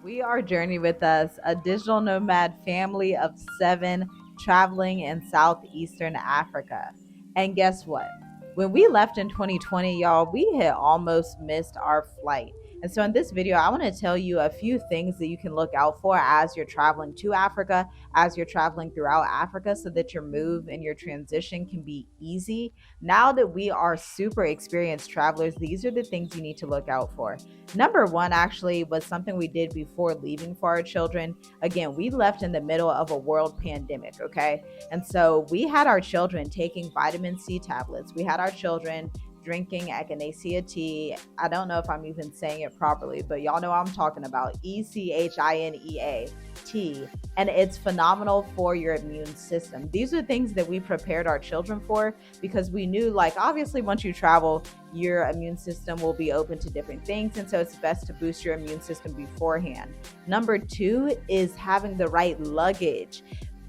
We are journeying with us, a digital nomad family of 7 traveling in Southeastern Africa. And guess what? When we left in 2020, y'all, we had almost missed our flight. And so in this video, I want to tell you a few things that you can look out for as you're traveling to Africa, as you're traveling throughout Africa, so that your move and your transition can be easy. Now that we are super experienced travelers, these are the things you need to look out for. Number one actually was something we did before leaving for our children. Again, we left in the middle of a world pandemic, okay? And so we had our children taking vitamin C tablets. We had our children drinking echinacea tea. I don't know if I'm even saying it properly, but y'all know what I'm talking about. Echinea tea. And it's phenomenal for your immune system. These are things that we prepared our children for because we knew, like, obviously, once you travel, your immune system will be open to different things. And so it's best to boost your immune system beforehand. Number two is having the right luggage.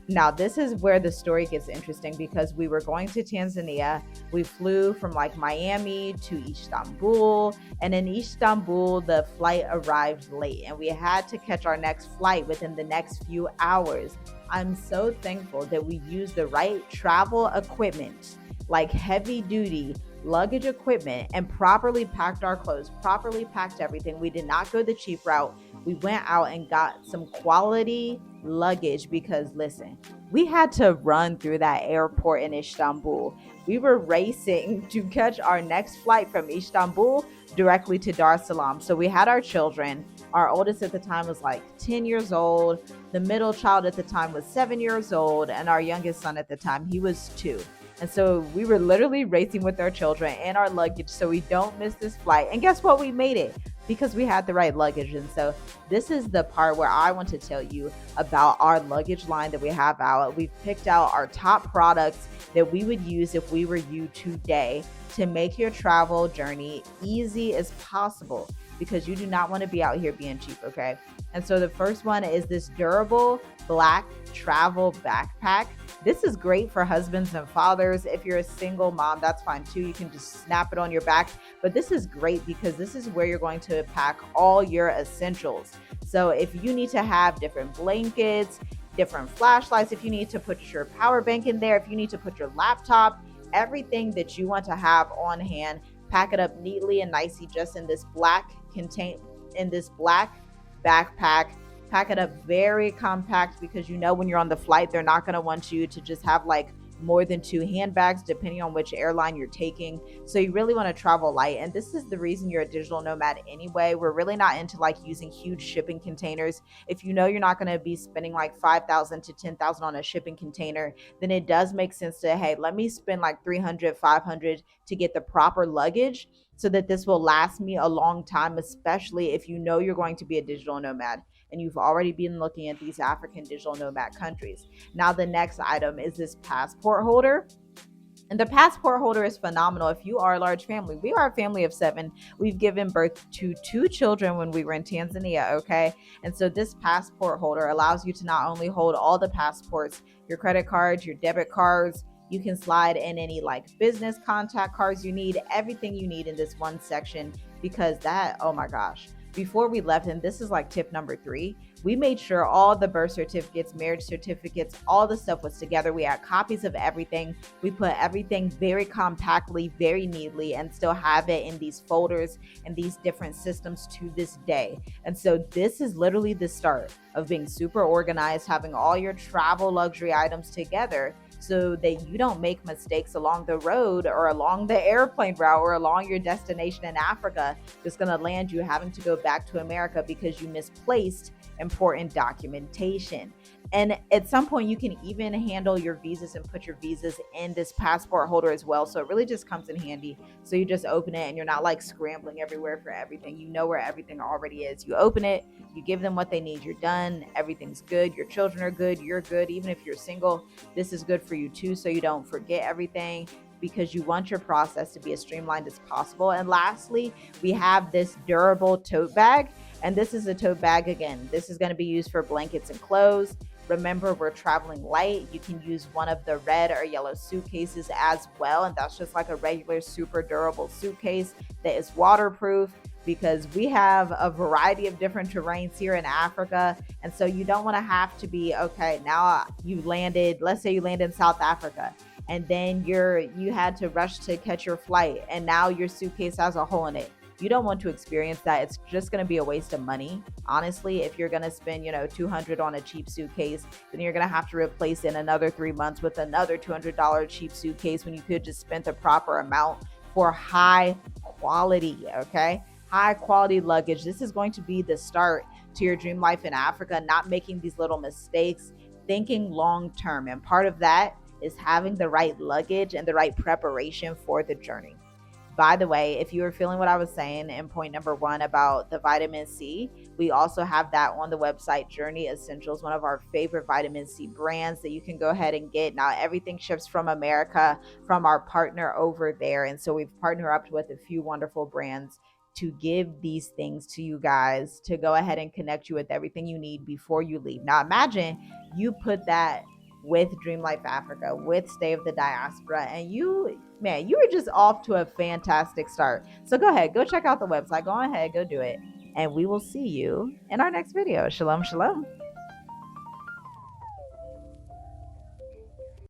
Now, this is where the story gets interesting because we were going to Tanzania. We flew from like Miami to Istanbul, and in Istanbul, the flight arrived late, and we had to catch our next flight within the next few hours. I'm so thankful that we used the right travel equipment, like heavy duty luggage equipment, and properly packed our clothes, properly packed everything. We did not go the cheap route. We went out and got some quality luggage because listen, we had to run through that airport in Istanbul. We were racing to catch our next flight from Istanbul directly to Dar es Salaam. So we had our children. Our oldest at the time was like 10 years old. The middle child at the time was 7 years old. And our youngest son at the time, he was 2. And so we were literally racing with our children and our luggage so we don't miss this flight. And guess what? We made it because we had the right luggage. And so this is the part where I want to tell you about our luggage line that we have out. We've picked out our top products that we would use if we were you today to make your travel journey easy as possible because you do not want to be out here being cheap, okay? And so the first one is this durable black travel backpack. This is great for husbands and fathers. If you're a single mom, that's fine too. You can just snap it on your back. But this is great because this is where you're going to pack all your essentials. So if you need to have different blankets, different flashlights, if you need to put your power bank in there, if you need to put your laptop, everything that you want to have on hand, pack it up neatly and nicely just in this black backpack. Pack it up very compact because you know when you're on the flight, they're not going to want you to just have like more than 2 handbags, depending on which airline you're taking. So you really want to travel light. And this is the reason you're a digital nomad anyway. We're really not into like using huge shipping containers. If you know you're not going to be spending like 5,000 to 10,000 on a shipping container, then it does make sense to, hey, let me spend like 300, 500 to get the proper luggage so that this will last me a long time, especially if you know you're going to be a digital nomad and you've already been looking at these African digital nomad countries. Now, the next item is this passport holder. And the passport holder is phenomenal if you are a large family. We are a family of 7. We've given birth to 2 children when we were in Tanzania, okay? And so this passport holder allows you to not only hold all the passports, your credit cards, your debit cards, you can slide in any like business contact cards you need, everything you need in this one section because that, oh my gosh. Before we left, and this is like tip number 3, we made sure all the birth certificates, marriage certificates, all the stuff was together. We had copies of everything. We put everything very compactly, very neatly, and still have it in these folders and these different systems to this day. And so this is literally the start of being super organized, having all your travel luxury items together so that you don't make mistakes along the road or along the airplane route or along your destination in Africa that's going to land you having to go back to America because you misplaced important documentation. And at some point, you can even handle your visas and put your visas in this passport holder as well. So it really just comes in handy. So you just open it and you're not like scrambling everywhere for everything. You know where everything already is. You open it, you give them what they need, you're done. Everything's good. Your children are good. You're good. Even if you're single, this is good for you too. So you don't forget everything because you want your process to be as streamlined as possible. And lastly, we have this durable tote bag. And this is a tote bag again. This is going to be used for blankets and clothes. Remember, we're traveling light. You can use one of the red or yellow suitcases as well. And that's just like a regular, super durable suitcase that is waterproof. because we have a variety of different terrains here in Africa. And so you don't want to have to be, okay, now you landed, let's say you land in South Africa, and then you had to rush to catch your flight, and now your suitcase has a hole in it. You don't want to experience that. It's just going to be a waste of money. Honestly, if you're going to spend, 200 on a cheap suitcase, then you're going to have to replace it in another 3 months with another $200 cheap suitcase when you could just spend the proper amount for high quality, okay? High quality luggage. This is going to be the start to your dream life in Africa, not making these little mistakes, thinking long term. And part of that is having the right luggage and the right preparation for the journey. By the way, if you were feeling what I was saying in point number one about the vitamin C, we also have that on the website. Journey Essentials, one of our favorite vitamin C brands that you can go ahead and get. Now, everything ships from America, from our partner over there. And so we've partnered up with a few wonderful brands to give these things to you guys to go ahead and connect you with everything you need before you leave. Now, imagine you put that with Dream Life Africa, with Stay of the Diaspora, and you were just off to a fantastic start. So go ahead, go check out the website, go ahead, go do it, and we will see you in our next video. Shalom, shalom.